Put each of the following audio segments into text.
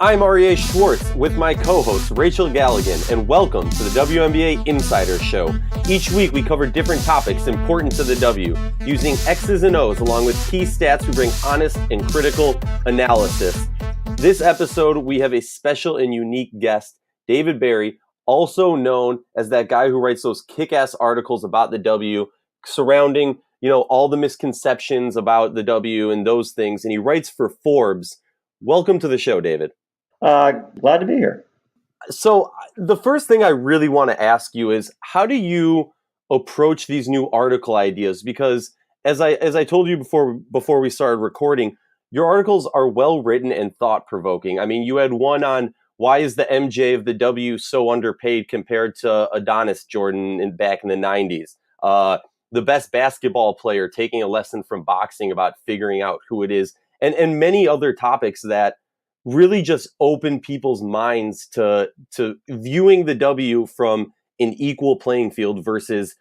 I'm R.E.A. Schwartz with my co-host Rachel Galligan, and welcome to the WNBA Insider Show. Each week we cover different topics important to the W, using X's and O's along with key stats who bring honest and critical analysis. This episode we have a special and unique guest, David Berri, also known as that guy who writes those kick-ass articles about the W, surrounding, all the misconceptions about the W and those things, and he writes for Forbes. Welcome to the show, David. Glad to be here. So the first thing I really want to ask you is, how do you approach these new article ideas? Because as I told you before we started recording, your articles are well written and thought provoking. I mean, you had one on why is the MJ of the W so underpaid compared to Adonis Jordan back in the 90s? The best basketball player taking a lesson from boxing about figuring out who it is, and many other topics that really just open people's minds to viewing the W from an equal playing field versus,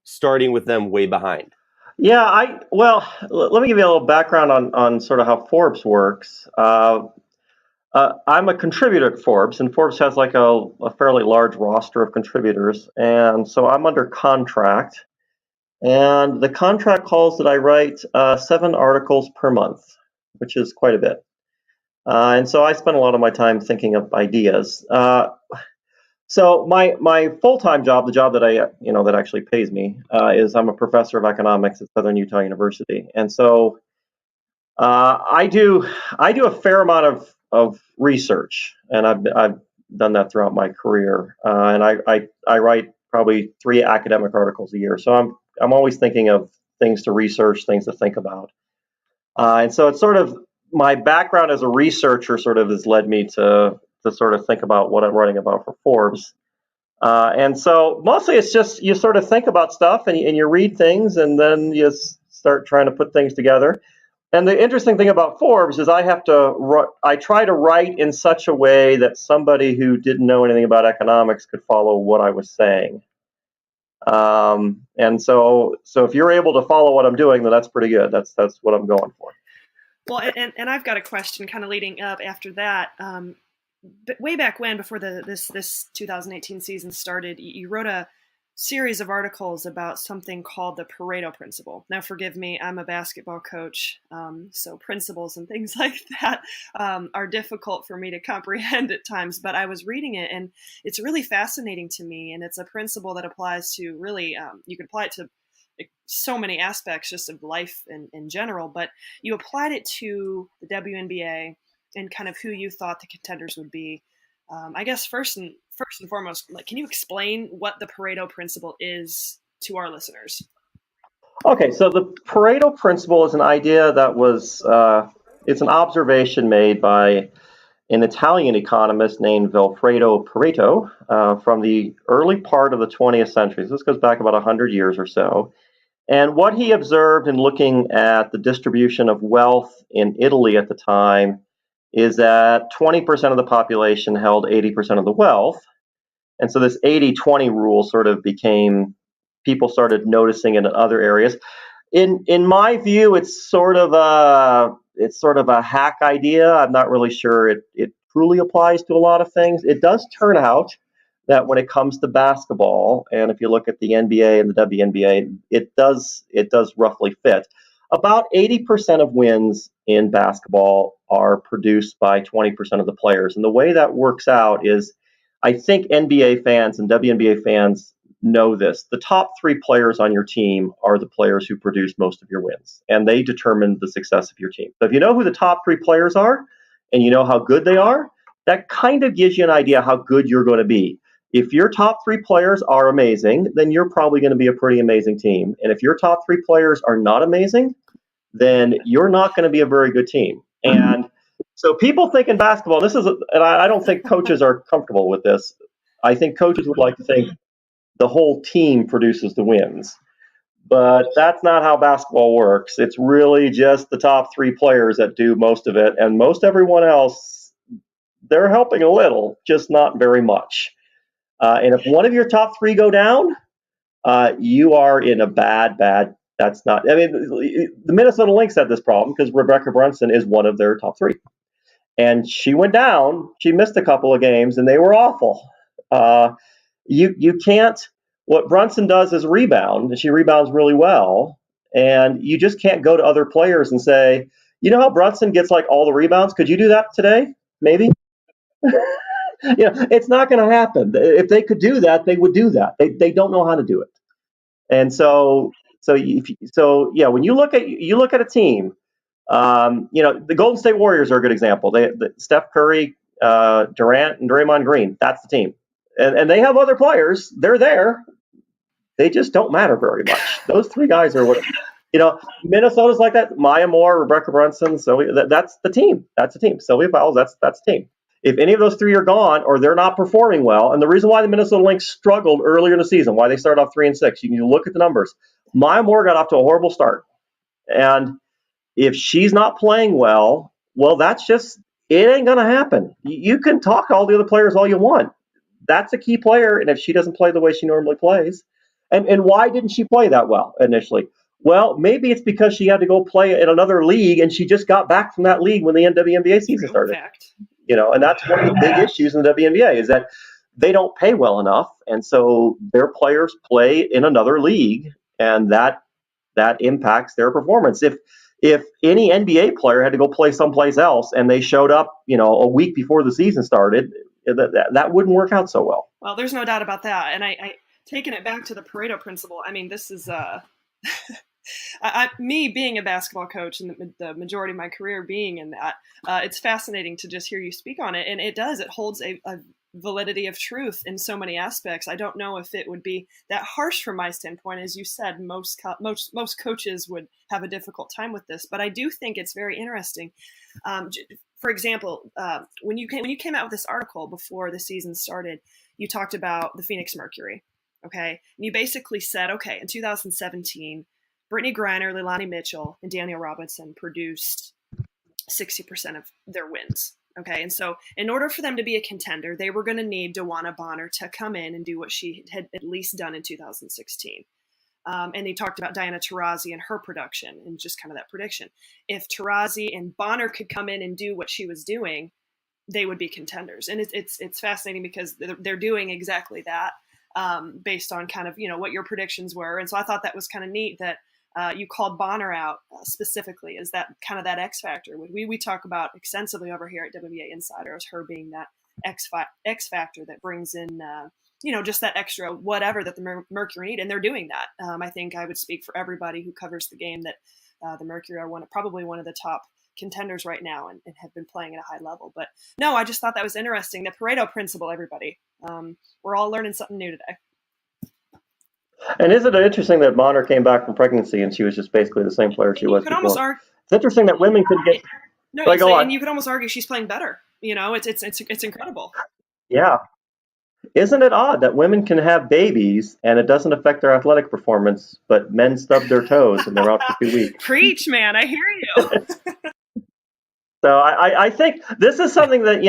starting with them way behind. Yeah, let me give you a little background on sort of how Forbes works. I'm a contributor at Forbes, and Forbes has like a fairly large roster of contributors, and so I'm under contract. And the contract calls that I write 7 articles per month, which is quite a bit. And so I spend a lot of my time thinking of ideas. So my full-time job, the job that that actually pays me, is I'm a professor of economics at Southern Utah University, and so I do a fair amount of research, and I've done that throughout my career, and I write probably 3 academic articles a year. So I'm always thinking of things to research, things to think about, and so it's sort of my background as a researcher sort of has led me to sort of think about what I'm writing about for Forbes. And so mostly it's just you sort of think about stuff and you read things and then you start trying to put things together. And the interesting thing about Forbes is I try to write in such a way that somebody who didn't know anything about economics could follow what I was saying. And so if you're able to follow what I'm doing, then that's pretty good. That's what I'm going for. Well, and I've got a question kind of leading up after that. But way back when, before this 2018 season started, you wrote a series of articles about something called the Pareto principle. Now, forgive me, I'm a basketball coach, so principles and things like that are difficult for me to comprehend at times. But I was reading it, and it's really fascinating to me. And it's a principle that applies to really, you can apply it to so many aspects just of life in general, but you applied it to the WNBA and kind of who you thought the contenders would be. I guess first and foremost, can you explain what the Pareto principle is to our listeners? Okay, so the Pareto principle is an idea that was, it's an observation made by an Italian economist named Vilfredo Pareto from the early part of the 20th century. So this goes back about 100 years or so. And what he observed in looking at the distribution of wealth in Italy at the time is that 20% of the population held 80% of the wealth. And so this 80-20 rule sort of became, people started noticing it in other areas. In my view, it's sort of a hack idea. I'm not really sure it truly applies to a lot of things. It does turn out that when it comes to basketball, and if you look at the NBA and the WNBA, it does roughly fit. About 80% of wins in basketball are produced by 20% of the players. And the way that works out is, I think NBA fans and WNBA fans know this. The top 3 players on your team are the players who produce most of your wins, and they determine the success of your team. So if you know who the top 3 players are, and you know how good they are, that kind of gives you an idea how good you're going to be. If your top 3 players are amazing, then you're probably going to be a pretty amazing team. And if your top 3 players are not amazing, then you're not going to be a very good team. And so people think in basketball, and I don't think coaches are comfortable with this. I think coaches would like to think the whole team produces the wins. But that's not how basketball works. It's really just the top 3 players that do most of it. And most everyone else, they're helping a little, just not very much. And if one of your top 3 go down, you are in a bad, that's not, I mean, the Minnesota Lynx had this problem because Rebecca Brunson is one of their top 3. and she went down. She missed a couple of games, and they were awful. You can't. What Brunson does is rebound, and she rebounds really well. And you just can't go to other players and say, you know how Brunson gets like all the rebounds? Could you do that today? Maybe. It's not going to happen. If they could do that, they would do that. They don't know how to do it. And so when you look at a team, the Golden State Warriors are a good example. Steph Curry, Durant, and Draymond Green. That's the team, and they have other players. They're there. They just don't matter very much. Those three guys are what. Minnesota's like that. Maya Moore, Rebecca Brunson. So that's the team. That's the team. Sylvia Fowles. That's the team. If any of those three are gone or they're not performing well, and the reason why the Minnesota Lynx struggled earlier in the season, why they started off 3-6, you can look at the numbers. Maya Moore got off to a horrible start, and if she's not playing well, that's just it ain't gonna happen. You can talk to all the other players all you want. That's a key player, and if she doesn't play the way she normally plays, and why didn't she play that well initially? Well, maybe it's because she had to go play in another league, and she just got back from that league when the WNBA season started. And that's one of the big issues in the WNBA is that they don't pay well enough, and so their players play in another league, and that impacts their performance. If any NBA player had to go play someplace else and they showed up, a week before the season started, that wouldn't work out so well. Well, there's no doubt about that. And I taking it back to the Pareto principle. I mean, this is me being a basketball coach and the majority of my career being in that. It's fascinating to just hear you speak on it, and it holds a validity of truth in so many aspects. I don't know if it would be that harsh from my standpoint. As you said, most coaches would have a difficult time with this, but I do think it's very interesting. For example, when you came out with this article before the season started, you talked about the Phoenix Mercury, okay? And you basically said, okay, in 2017, Brittany Griner, Leilani Mitchell, and Danielle Robinson produced 60% of their wins. Okay, and so in order for them to be a contender, they were going to need DeWanna Bonner to come in and do what she had at least done in 2016. And they talked about Diana Taurasi and her production and just kind of that prediction. If Taurasi and Bonner could come in and do what she was doing, they would be contenders. And it's fascinating because they're doing exactly that based on kind of, what your predictions were. And so I thought that was kind of neat that you called Bonner out specifically as that kind of that X factor. We talk about extensively over here at WNBAinsidr as her being that X factor that brings in, just that extra whatever that the Mercury need. And they're doing that. I think I would speak for everybody who covers the game that the Mercury are probably one of the top contenders right now and have been playing at a high level. But no, I just thought that was interesting. The Pareto principle, everybody. We're all learning something new today. And isn't it interesting that Bonner came back from pregnancy and she was just basically the same player she was before? It's interesting that women could get. And you could almost argue she's playing better. It's incredible. Yeah, isn't it odd that women can have babies and it doesn't affect their athletic performance, but men stub their toes and they're out for 2 weeks? Preach, man! I hear you. So I think this is something that,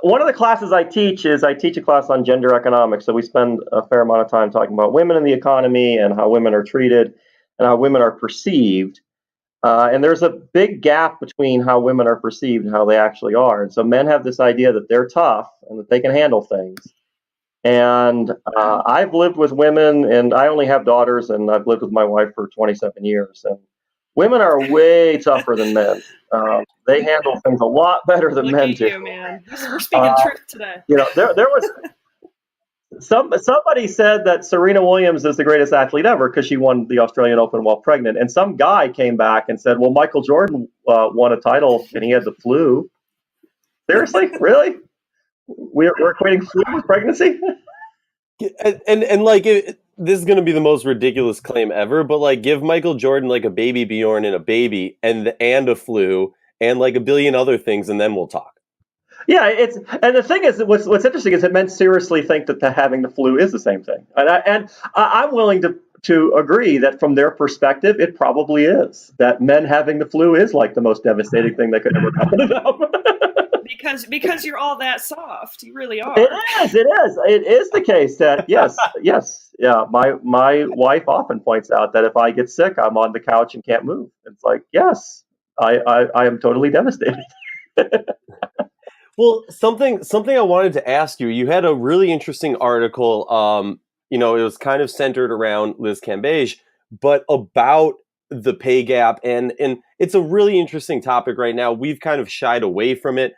one of the classes I teach a class on gender economics. So we spend a fair amount of time talking about women in the economy and how women are treated and how women are perceived. And there's a big gap between how women are perceived and how they actually are. And so men have this idea that they're tough and that they can handle things. And I've lived with women, and I only have daughters, and I've lived with my wife for 27 years. And women are way tougher than men. They handle things a lot better than men do. You, man. We're speaking truth today. There was somebody said that Serena Williams is the greatest athlete ever because she won the Australian Open while pregnant. And some guy came back and said, well, Michael Jordan won a title and he had the flu. Seriously? Really? We're equating flu with pregnancy? This is going to be the most ridiculous claim ever, but give Michael Jordan a baby Bjorn and a baby and a flu and a billion other things, and then we'll talk. Yeah, and the thing is, what's interesting is that men seriously think that having the flu is the same thing, and I'm willing to agree that from their perspective, it probably is. That men having the flu is the most devastating thing that could ever happen to them. Because you're all that soft, you really are. It is the case that yes, yeah. My wife often points out that if I get sick, I'm on the couch and can't move. It's yes, I am totally devastated. Well, something I wanted to ask you. You had a really interesting article. It was kind of centered around Liz Cambage, but about the pay gap, and it's a really interesting topic right now. We've kind of shied away from it,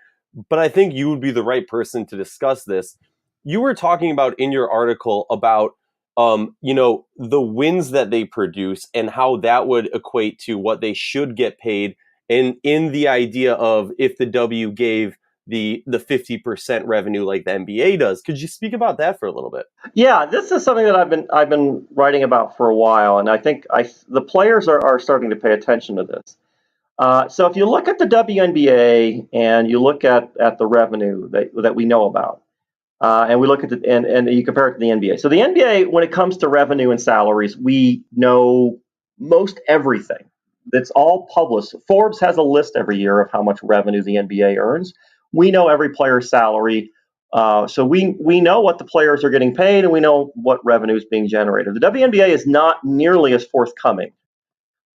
but I think you would be the right person to discuss this. You were talking about in your article about the wins that they produce and how that would equate to what they should get paid, and in the idea of if the W gave the 50% revenue like the NBA does. Could you speak about that for a little bit? Yeah, this is something that I've been writing about for a while, and I think the players are starting to pay attention to this. So if you look at the WNBA and you look at the revenue that we know about, and we look at and you compare it to the NBA. So the NBA, when it comes to revenue and salaries, we know most everything. That's all published. Forbes has a list every year of how much revenue the NBA earns. We know every player's salary. So we know what the players are getting paid, and we know what revenue is being generated. The WNBA is not nearly as forthcoming,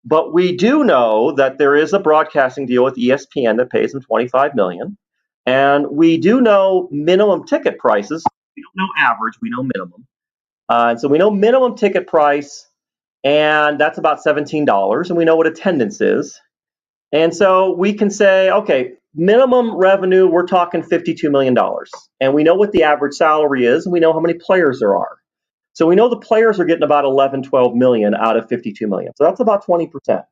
but we do know that there is a broadcasting deal with ESPN that pays them $25 million, and we do know minimum ticket prices. We don't know average; we know minimum. And so we know minimum ticket price, and that's about $17, and we know what attendance is. And so we can say, okay, minimum revenue, we're talking $52 million. And we know what the average salary is, and we know how many players there are. So we know the players are getting about 11, 12 million out of 52 million. So that's about 20%.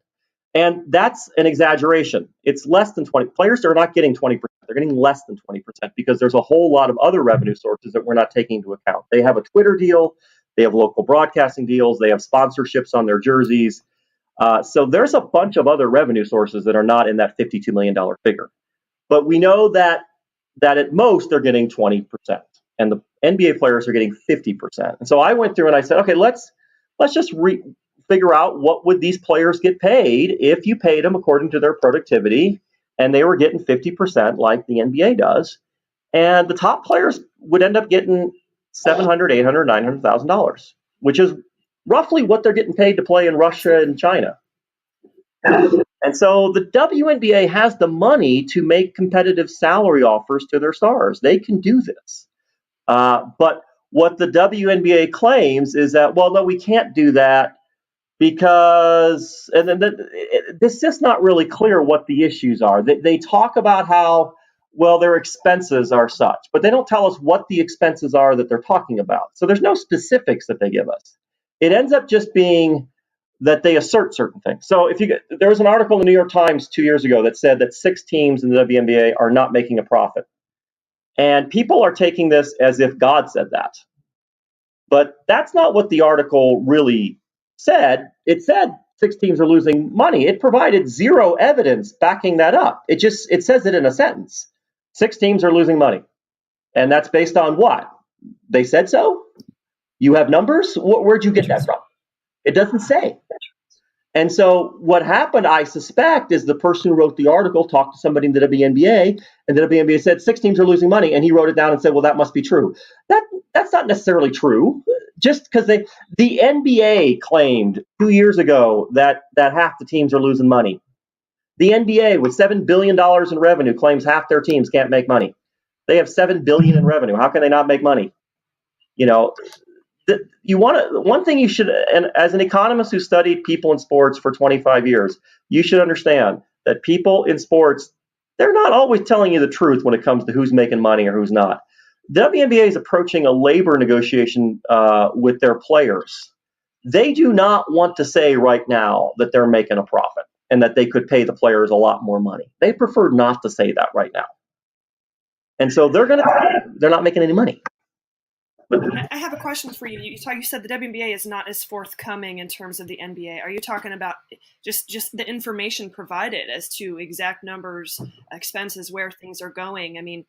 And that's an exaggeration. It's less than 20. Players are not getting 20%. They're getting less than 20% because there's a whole lot of other revenue sources that we're not taking into account. They have a Twitter deal. They have local broadcasting deals. They have sponsorships on their jerseys. So there's a bunch of other revenue sources that are not in that $52 million figure. But we know that at most they're getting 20%, and the NBA players are getting 50%. And so I went through and I said, okay, let's just figure out what would these players get paid if you paid them according to their productivity, and they were getting 50% like the NBA does. And the top players would end up getting $700,000, $800,000, $900,000, which is roughly what they're getting paid to play in Russia and China. And so the WNBA has the money to make competitive salary offers to their stars. They can do this. But what the WNBA claims is that, well, no, we can't do that because, and then it's just not really clear what the issues are. They talk about how, well, their expenses are such, but they don't tell us what the expenses are that they're talking about. So there's no specifics that they give us. It ends up just being that they assert certain things. So there was an article in the New York Times 2 years ago that said that 6 teams in the WNBA are not making a profit. And people are taking this as if God said that. But that's not what the article really said. It said 6 teams are losing money. It provided zero evidence backing that up. It says it in a sentence. 6 teams are losing money. And that's based on what? They said so? You have numbers? Where'd you get that from? It doesn't say. And so what happened, I suspect, is the person who wrote the article talked to somebody in the WNBA, and the WNBA said 6 teams are losing money, and he wrote it down and said, well, that must be true. That's not necessarily true. Just because the NBA claimed 2 years ago that half the teams are losing money. The NBA, with $7 billion in revenue, claims half their teams can't make money. They have $7 billion in revenue. How can they not make money? One thing you should, and as an economist who studied people in sports for 25 years, you should understand that people in sports, they're not always telling you the truth when it comes to who's making money or who's not. The WNBA is approaching a labor negotiation with their players. They do not want to say right now that they're making a profit and that they could pay the players a lot more money. They prefer not to say that right now. And so they're not making any money. I have a question for you. You said the WNBA is not as forthcoming in terms of the NBA. Are you talking about just the information provided as to exact numbers, expenses, where things are going? I mean,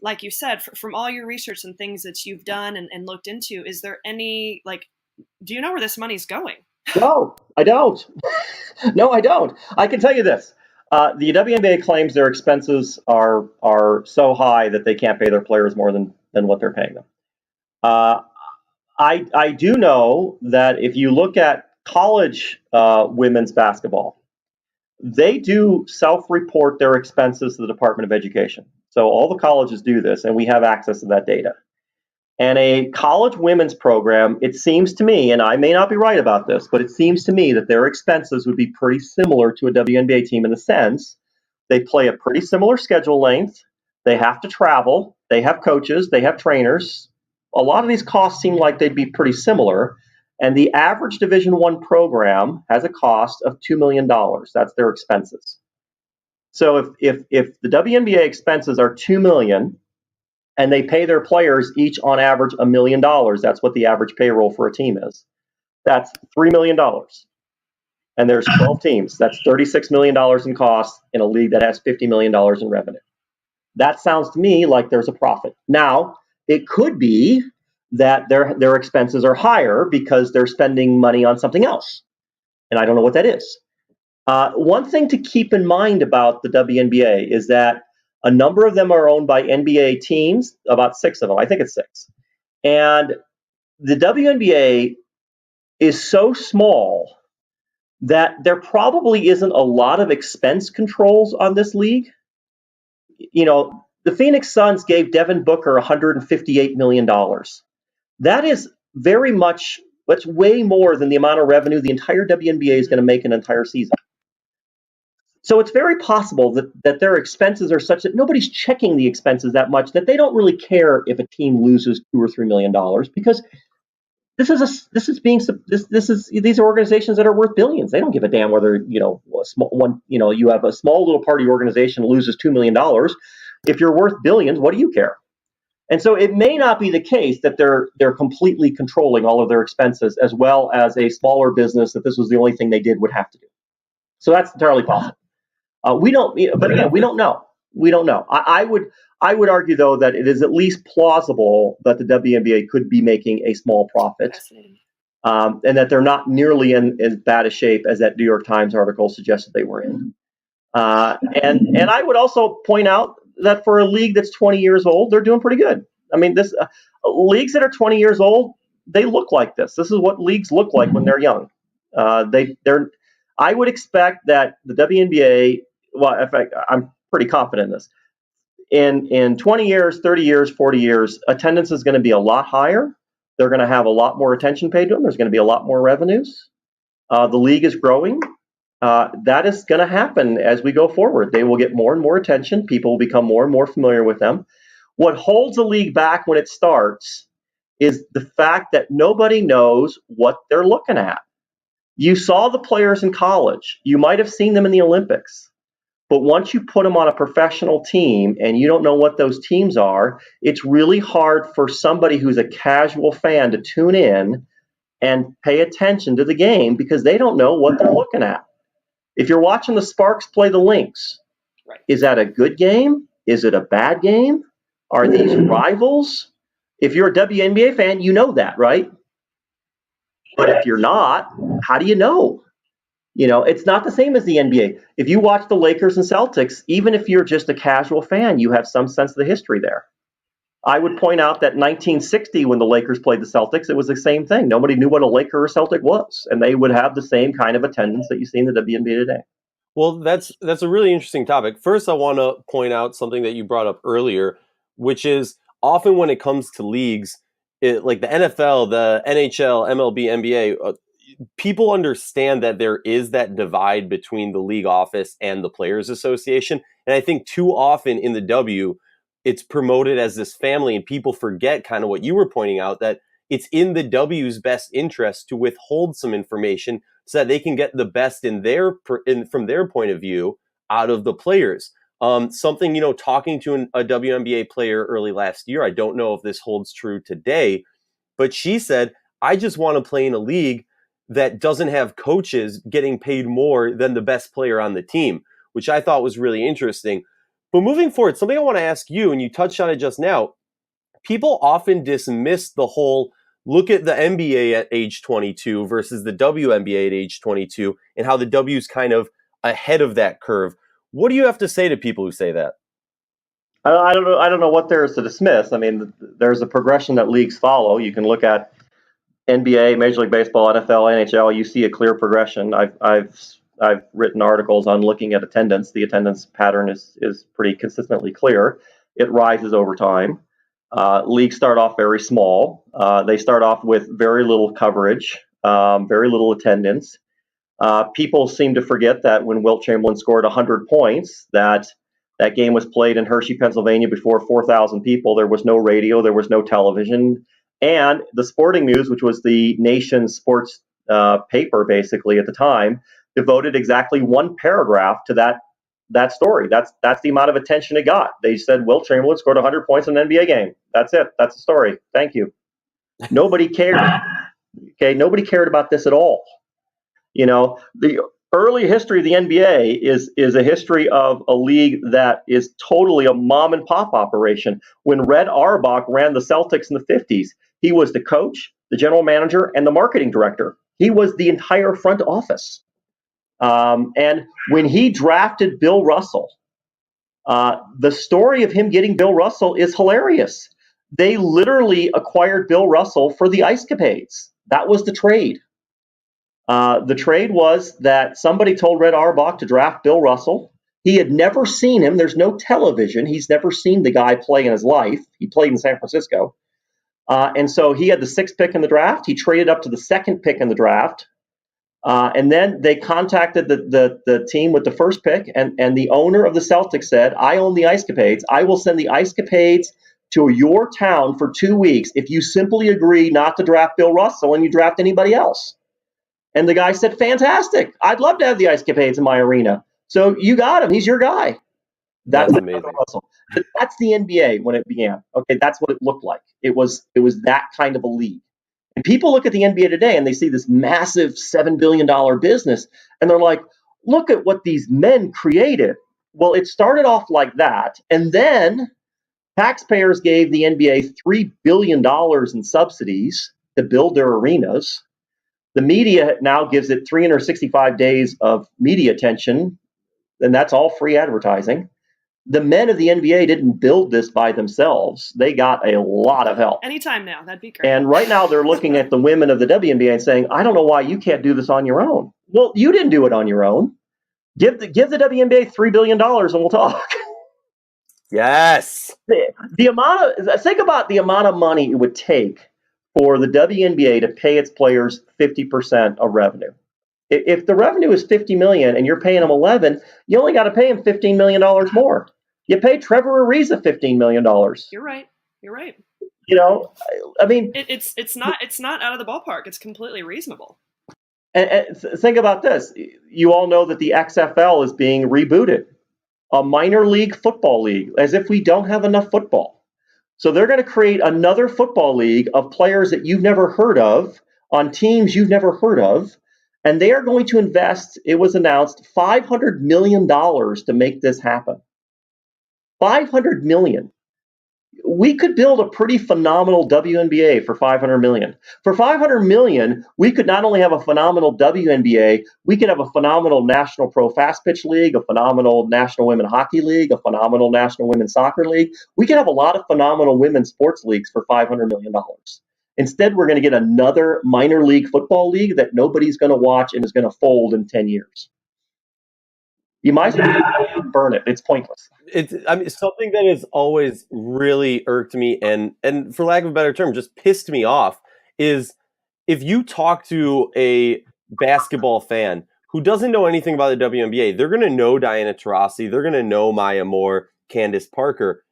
like you said, from all your research and things that you've done and looked into, is there any, do you know where this money's going? No, I don't. No, I don't. I can tell you this. The WNBA claims their expenses are so high that they can't pay their players more than what they're paying them. I do know that if you look at college women's basketball, they do self-report their expenses to the Department of Education. So all the colleges do this, and we have access to that data. And a college women's program, it seems to me, and I may not be right about this, but it seems to me that their expenses would be pretty similar to a WNBA team in the sense they play a pretty similar schedule length. They have to travel. They have coaches. They have trainers. A lot of these costs seem like they'd be pretty similar. And the average Division I program has a cost of $2 million. That's their expenses. So if the WNBA expenses are $2 million and they pay their players each on average $1 million, that's what the average payroll for a team is. That's $3 million. And there's 12 teams. That's $36 million in costs in a league that has $50 million in revenue. That sounds to me like there's a profit. Now, it could be that their expenses are higher because they're spending money on something else. And I don't know what that is. One thing to keep in mind about the WNBA is that a number of them are owned by NBA teams, about 6 of them. I think it's 6. And the WNBA is so small that there probably isn't a lot of expense controls on this league. You know, the Phoenix Suns gave Devin Booker $158 million. That is very much, that's way more than the amount of revenue the entire WNBA is going to make an entire season. So it's very possible that their expenses are such that nobody's checking the expenses that much that they don't really care if a team loses $2 or $3 million because these are organizations that are worth billions. They don't give a damn whether you have a small little party organization loses $2 million. If you're worth billions, what do you care? And so it may not be the case that they're completely controlling all of their expenses, as well as a smaller business that this was the only thing they did would have to do. So that's entirely possible. We don't know. We don't know. I would argue, though, that it is at least plausible that the WNBA could be making a small profit, and that they're not nearly in as bad a shape as that New York Times article suggested they were in. And I would also point out that for a league that's 20 years old, they're doing pretty good. I mean, leagues that are 20 years old, they look like this. This is what leagues look like when they're young. I would expect that the WNBA, well, in fact, I'm pretty confident in this. In 20 years, 30 years, 40 years, attendance is going to be a lot higher. They're going to have a lot more attention paid to them. There's going to be a lot more revenues. The league is growing. That is going to happen as we go forward. They will get more and more attention. People will become more and more familiar with them. What holds the league back when it starts is the fact that nobody knows what they're looking at. You saw the players in college. You might have seen them in the Olympics. But once you put them on a professional team and you don't know what those teams are, it's really hard for somebody who's a casual fan to tune in and pay attention to the game because they don't know what they're looking at. If you're watching the Sparks play the Lynx, right, is that a good game? Is it a bad game? Are these rivals? If you're a WNBA fan, you know that, right? But if you're not, how do you know? You know, it's not the same as the NBA. If you watch the Lakers and Celtics, even if you're just a casual fan, you have some sense of the history there. I would point out that 1960, when the Lakers played the Celtics, it was the same thing. Nobody knew what a Laker or Celtic was, and they would have the same kind of attendance that you see in the WNBA today. Well, that's a really interesting topic. First, I want to point out something that you brought up earlier, which is often when it comes to leagues, like the NFL, the NHL, MLB, NBA, people understand that there is that divide between the league office and the Players Association. And I think too often in the W, it's promoted as this family, and people forget kind of what you were pointing out, that it's in the W's best interest to withhold some information so that they can get the best from their point of view out of the players. Something, talking to a WNBA player early last year, I don't know if this holds true today, but she said, I just want to play in a league that doesn't have coaches getting paid more than the best player on the team, which I thought was really interesting. But moving forward, something I want to ask you, and you touched on it just now, people often dismiss the whole look at the NBA at age 22 versus the WNBA at age 22 and how the W's kind of ahead of that curve. What do you have to say to people who say that? I don't know what there is to dismiss. I mean, there's a progression that leagues follow. You can look at NBA, Major League Baseball, NFL, NHL. You see a clear progression. I've written articles on looking at attendance. The attendance pattern is pretty consistently clear. it rises over time. Leagues start off very small. They start off with very little coverage, very little attendance. People seem to forget that when Wilt Chamberlain scored 100 points, that game was played in Hershey, Pennsylvania before 4,000 people. There was no radio, there was no television. And the Sporting News, which was the nation's sports paper basically at the time, devoted exactly one paragraph to that story. That's the amount of attention it got. They said Wilt Chamberlain scored 100 points in an NBA game. That's it. That's the story. Thank you. Nobody cared. Okay, nobody cared about this at all. You know, the early history of the NBA is a history of a league that is totally a mom and pop operation. When Red Auerbach ran the Celtics in the 50s, he was the coach, the general manager, and the marketing director. He was the entire front office. And when he drafted Bill Russell, the story of him getting Bill Russell is hilarious. They literally acquired Bill Russell for the Ice Capades. That was the trade. The trade was that somebody told Red Auerbach to draft Bill Russell. He had never seen him. There's no television. He's never seen the guy play in his life. He played in San Francisco. And so he had the 6th pick in the draft. He traded up to the 2nd pick in the draft. And then they contacted the team with the 1st pick. And the owner of the Celtics said, I own the Ice Capades. I will send the Ice Capades to your town for 2 weeks if you simply agree not to draft Bill Russell and you draft anybody else. And the guy said, fantastic. I'd love to have the Ice Capades in my arena. So you got him. He's your guy. That's amazing. That's the NBA when it began. Okay, that's what it looked like. It was that kind of a league. And people look at the NBA today and they see this massive $7 billion business. And they're like, look at what these men created. Well, it started off like that. And then taxpayers gave the NBA $3 billion in subsidies to build their arenas. The media now gives it 365 days of media attention, and that's all free advertising. The men of the NBA didn't build this by themselves. They got a lot of help. Anytime now, that'd be great. And right now they're looking at the women of the WNBA and saying, I don't know why you can't do this on your own. Well, you didn't do it on your own. Give the WNBA $3 billion and we'll talk. Yes. Think about the amount of money it would take for the WNBA to pay its players 50% of revenue. If the revenue is $50 million and you're paying them $11 million, you only got to pay them $15 million more. You pay Trevor Ariza $15 million. You're right. You know, I mean, it's not out of the ballpark. It's completely reasonable. And think about this. You all know that the XFL is being rebooted, a minor league football league, as if we don't have enough football. So they're going to create another football league of players that you've never heard of on teams you've never heard of. And they are going to invest, it was announced, $500 million to make this happen. $500 million. We could build a pretty phenomenal WNBA for $500 million. For $500 million, we could not only have a phenomenal WNBA, we could have a phenomenal National Pro Fast Pitch League, a phenomenal National Women Hockey League, a phenomenal National Women's Soccer League. We could have a lot of phenomenal women's sports leagues for $500 million. Instead, we're going to get another minor league football league that nobody's going to watch and is going to fold in 10 years. You might as well burn it. It's pointless. Something that has always really irked me and for lack of a better term, just pissed me off is if you talk to a basketball fan who doesn't know anything about the WNBA, they're going to know Diana Taurasi, they're going to know Maya Moore, Candace Parker.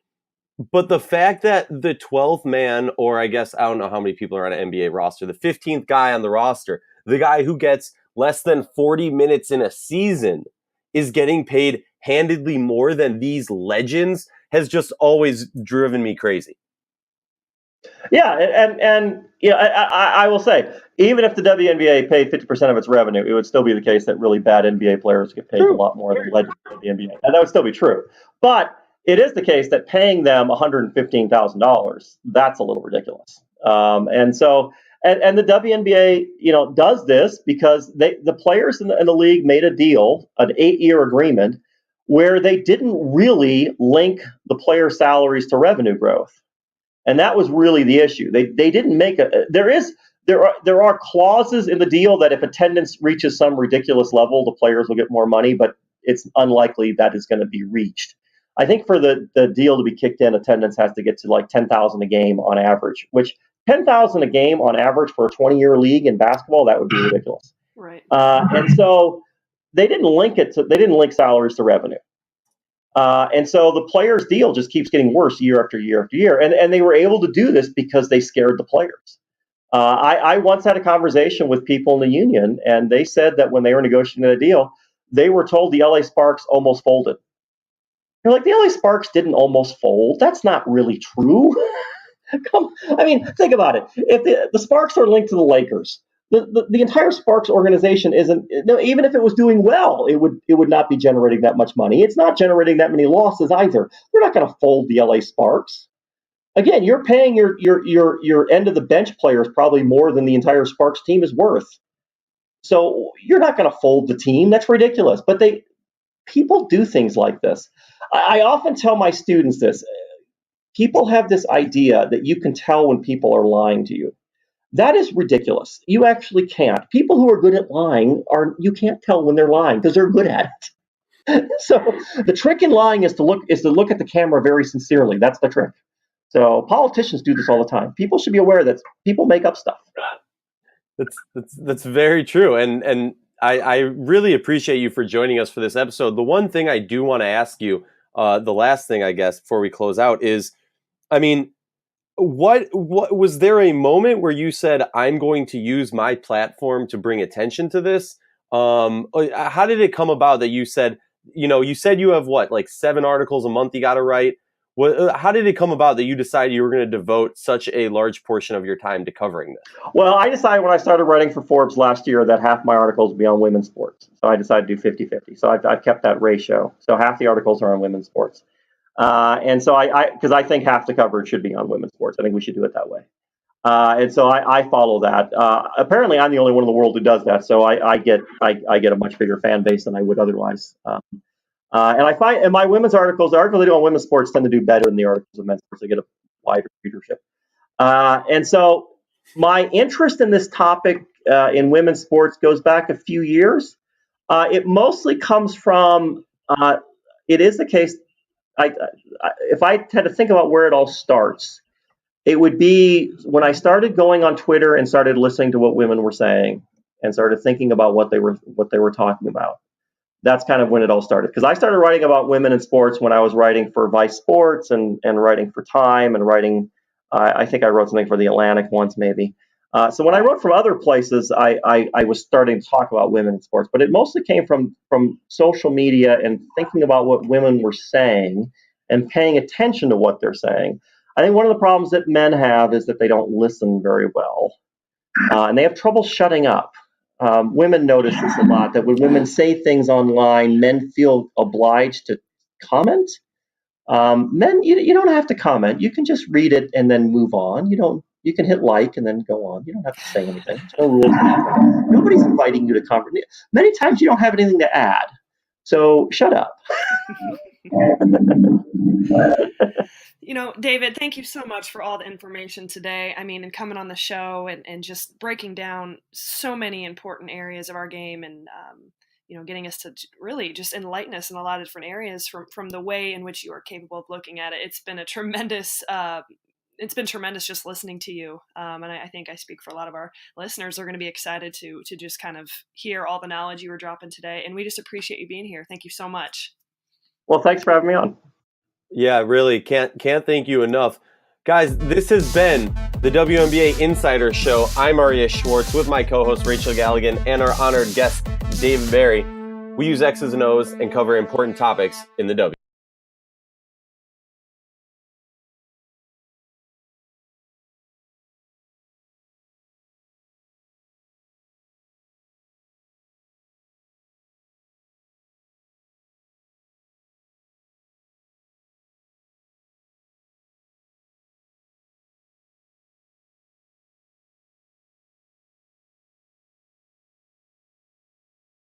But the fact that the 12th man, or I guess I don't know how many people are on an NBA roster, the 15th guy on the roster, the guy who gets less than 40 minutes in a season is getting paid handedly more than these legends has just always driven me crazy. Yeah, and you know, I will say, even if the WNBA paid 50% of its revenue, it would still be the case that really bad NBA players get paid a lot more than legends of the NBA. And that would still be true. But it is the case that paying them $115,000, that's a little ridiculous. And the WNBA, you know, does this because the players in the league made a deal, an 8-year agreement, where they didn't really link the player salaries to revenue growth. And that was really the issue. They didn't make there are clauses in the deal that if attendance reaches some ridiculous level, the players will get more money, but it's unlikely that is going to be reached. I think for the deal to be kicked in, attendance has to get to like 10,000 a game on average, which 10,000 a game on average for a 20-year league in basketball, that would be ridiculous. Right. And so they didn't link salaries to revenue. And so the players' deal just keeps getting worse year after year after year. And they were able to do this because they scared the players. I once had a conversation with people in the union, and they said that when they were negotiating a deal, they were told the LA Sparks almost folded. They're like, the LA Sparks didn't almost fold. That's not really true. Think about it. If the Sparks are linked to the Lakers, the entire Sparks organization even if it was doing well, it would not be generating that much money. It's not generating that many losses either. They're not going to fold the LA Sparks. Again, you're paying your end of the bench players probably more than the entire Sparks team is worth. So you're not going to fold the team. That's ridiculous. But people do things like this. I often tell my students this. People have this idea that you can tell when people are lying to you. That is ridiculous. You actually can't. People who are good at lying you can't tell when they're lying because they're good at it. So the trick in lying is to look at the camera very sincerely. That's the trick. So politicians do this all the time. People should be aware that people make up stuff. That's very true. And I really appreciate you for joining us for this episode. The one thing I do want to ask you, the last thing, I guess, before we close out is, what was there a moment where you said, I'm going to use my platform to bring attention to this? How did it come about that you said, you have like 7 articles a month you got to write? How did it come about that you decided you were going to devote such a large portion of your time to covering this? Well, I decided when I started writing for Forbes last year that half my articles would be on women's sports. So I decided to do 50-50. So I've kept that ratio. So half the articles are on women's sports. And so because I think half the coverage should be on women's sports. I think we should do it that way. And so I follow that. Apparently, I'm the only one in the world who does that. So I get a much bigger fan base than I would otherwise. And I find in my women's articles, the articles I do on women's sports tend to do better than the articles of men's sports. They get a wider readership. And so my interest in this topic in women's sports goes back a few years. It mostly comes from, it is the case, if I had to think about where it all starts, it would be when I started going on Twitter and started listening to what women were saying and started thinking about what they were talking about. That's kind of when it all started. Because I started writing about women in sports when I was writing for Vice Sports and writing for Time and writing, I think I wrote something for The Atlantic once maybe. So when I wrote from other places, I was starting to talk about women in sports. But it mostly came from social media and thinking about what women were saying and paying attention to what they're saying. I think one of the problems that men have is that they don't listen very well. And they have trouble shutting up. Women notice this a lot, that when women say things online, men feel obliged to comment. Men, you don't have to comment. You can just read it and then move on. You can hit like and then go on. You don't have to say anything. There's no rules. Nobody's inviting you to comment. Many times you don't have anything to add. So shut up. David, thank you so much for all the information today. And coming on the show and just breaking down so many important areas of our game and, getting us to really just enlighten us in a lot of different areas from the way in which you are capable of looking at it. It's been tremendous just listening to you. And I think I speak for a lot of our listeners. They're going to be excited to just kind of hear all the knowledge you were dropping today. And we just appreciate you being here. Thank you so much. Well, thanks for having me on. Yeah, really can't thank you enough. Guys, this has been the WNBA Insider Show. I'm Arias Schwartz with my co-host Rachel Galligan and our honored guest, David Berri. We use X's and O's and cover important topics in the W.